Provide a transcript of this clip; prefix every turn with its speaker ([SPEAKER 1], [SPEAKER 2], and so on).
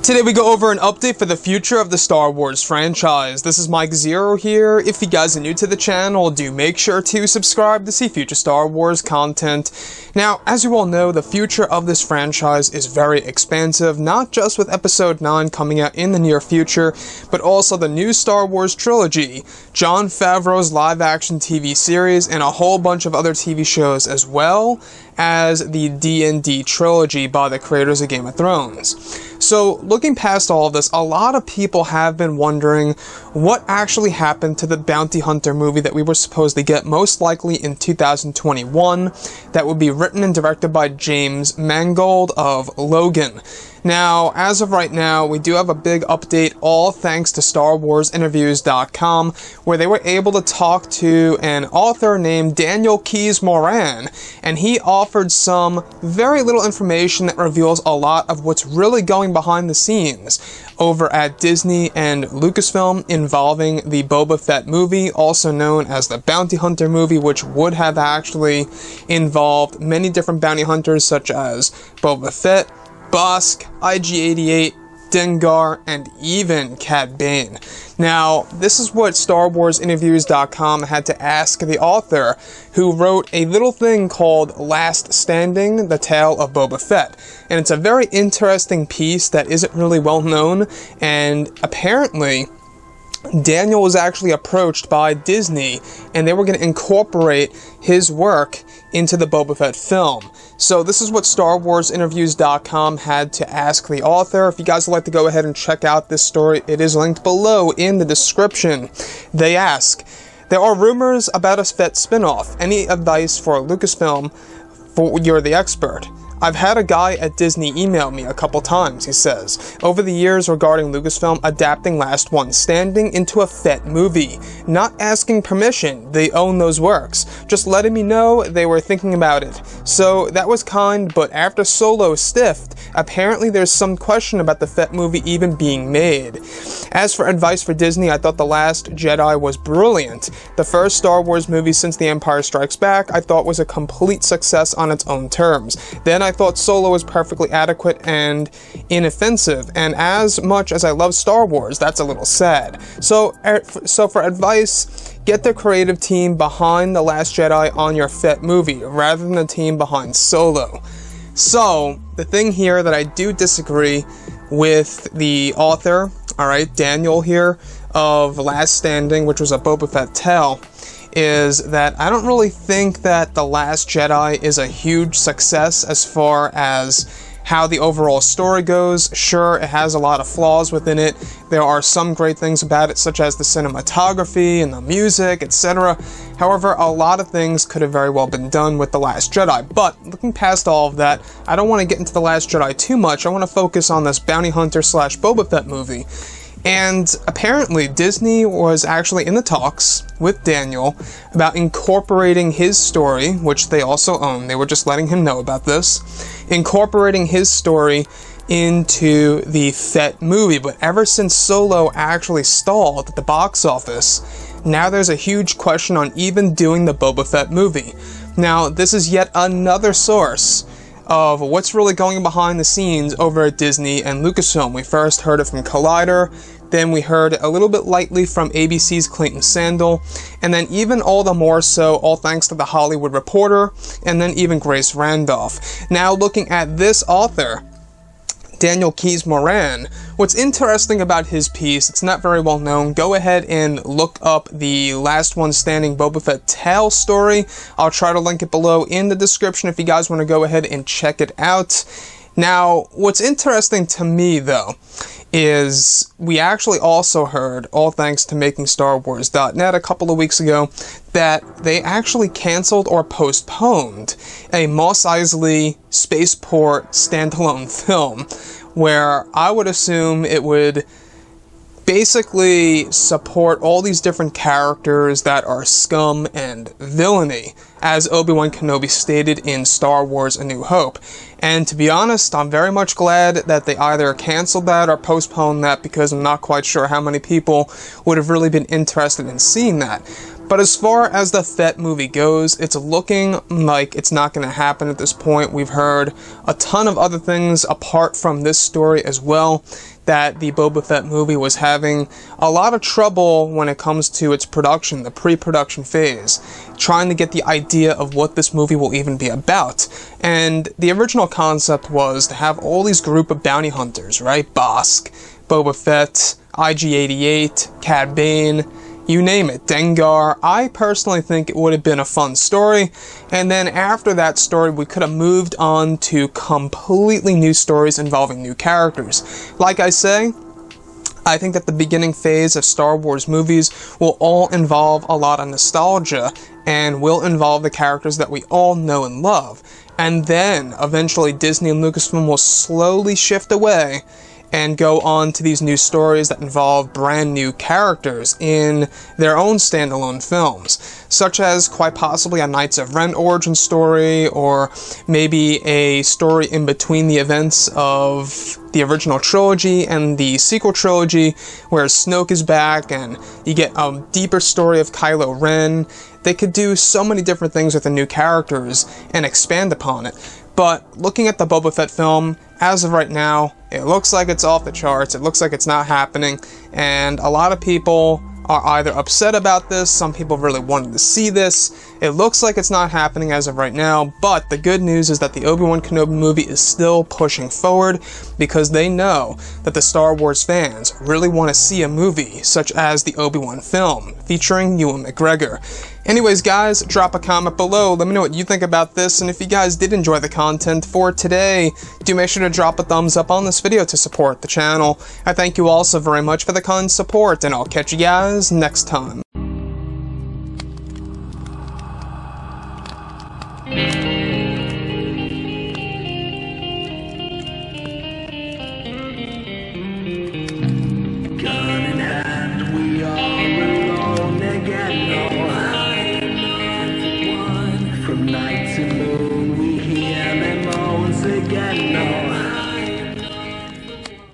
[SPEAKER 1] Today we go over an update for the future of the Star Wars franchise. This is Mike Zero here. If you guys are new to the channel, do make sure to subscribe to see future Star Wars content. Now, as you all know, the future of this franchise is very expansive, not just with Episode 9 coming out in the near future, but also the new Star Wars trilogy, Jon Favreau's live-action TV series, and a whole bunch of other TV shows, as well as the D&D trilogy by the creators of Game of Thrones. So, looking past all of this, a lot of people have been wondering what actually happened to the Bounty Hunter movie that we were supposed to get most likely in 2021 that would be written and directed by James Mangold of Logan. Now, as of right now, we do have a big update, all thanks to StarWarsInterviews.com, where they were able to talk to an author named Daniel Keyes Moran, and he offered some very little information that reveals a lot of what's really going behind the scenes over at Disney and Lucasfilm involving the Boba Fett movie, also known as the Bounty Hunter movie, which would have actually involved many different bounty hunters such as Boba Fett, Bosk, IG-88, Dengar, and even Cad Bane. Now, this is what StarWarsInterviews.com had to ask the author, who wrote a little thing called Last Standing, The Tale of Boba Fett. And it's a very interesting piece that isn't really well known, and apparently Daniel was actually approached by Disney, and they were going to incorporate his work into the Boba Fett film. So this is what StarWarsInterviews.com had to ask the author. If you guys would like to go ahead and check out this story, it is linked below in the description. They ask, there are rumors about a Fett spin-off. Any advice for Lucasfilm? You're the expert. I've had a guy at Disney email me a couple times, he says, over the years regarding Lucasfilm adapting Last One Standing into a Fett movie. Not asking permission, they own those works. Just letting me know they were thinking about it. So that was kind, but after Solo stiffed, apparently there's some question about the Fett movie even being made. As for advice for Disney, I thought The Last Jedi was brilliant. The first Star Wars movie since The Empire Strikes Back I thought was a complete success on its own terms. Then I thought Solo was perfectly adequate and inoffensive, and as much as I love Star Wars, that's a little sad. So for advice, get the creative team behind The Last Jedi on your Fett movie, rather than the team behind Solo. So, the thing here that I do disagree with the author, alright, Daniel here, of Last Standing, which was a Boba Fett tale, is that I don't really think that The Last Jedi is a huge success as far as how the overall story goes. Sure, it has a lot of flaws within it. There are some great things about it, such as the cinematography and the music, etc. However, a lot of things could have very well been done with The Last Jedi. But, looking past all of that, I don't want to get into The Last Jedi too much. I want to focus on this Bounty Hunter / Boba Fett movie. And apparently Disney was actually in the talks with Daniel about incorporating his story, which they also own, they were just letting him know about this, incorporating his story into the Fett movie. But ever since Solo actually stalled at the box office, now there's a huge question on even doing the Boba Fett movie. Now, this is yet another source of what's really going behind the scenes over at Disney and Lucasfilm. We first heard it from Collider, then we heard it a little bit lightly from ABC's Clayton Sandel, and then even all the more so, all thanks to The Hollywood Reporter, and then even Grace Randolph. Now, looking at this author, Daniel Keyes Moran, what's interesting about his piece, it's not very well known, go ahead and look up the Last One Standing Boba Fett tale story. I'll try to link it below in the description if you guys want to go ahead and check it out. Now, what's interesting to me, though, is we actually also heard, all thanks to MakingStarWars.net a couple of weeks ago, that they actually canceled or postponed a Mos Eisley spaceport standalone film, where I would assume it would basically support all these different characters that are scum and villainy, as Obi-Wan Kenobi stated in Star Wars A New Hope. And to be honest, I'm very much glad that they either canceled that or postponed that, because I'm not quite sure how many people would have really been interested in seeing that. But as far as the Fett movie goes, it's looking like it's not going to happen at this point. We've heard a ton of other things apart from this story as well. that the Boba Fett movie was having a lot of trouble when it comes to its production, the pre-production phase, trying to get the idea of what this movie will even be about. And the original concept was to have all these group of bounty hunters, right? Bosk, Boba Fett, IG-88, Cad Bane, you name it, Dengar. I personally think it would have been a fun story, and then after that story we could have moved on to completely new stories involving new characters. Like I say, I think that the beginning phase of Star Wars movies will all involve a lot of nostalgia, and will involve the characters that we all know and love. And then, eventually, Disney and Lucasfilm will slowly shift away and go on to these new stories that involve brand new characters in their own standalone films, such as quite possibly a Knights of Ren origin story, or maybe a story in between the events of the original trilogy and the sequel trilogy, where Snoke is back and you get a deeper story of Kylo Ren. They could do so many different things with the new characters and expand upon it. But looking at the Boba Fett film, as of right now, it looks like it's off the charts, it looks like it's not happening, and a lot of people are either upset about this, some people really wanted to see this. It looks like it's not happening as of right now, but the good news is that the Obi-Wan Kenobi movie is still pushing forward, because they know that the Star Wars fans really want to see a movie such as the Obi-Wan film, featuring Ewan McGregor. Anyways guys, drop a comment below, let me know what you think about this, and if you guys did enjoy the content for today, do make sure to drop a thumbs up on this video to support the channel. I thank you all so very much for the kind support, and I'll catch you guys next time.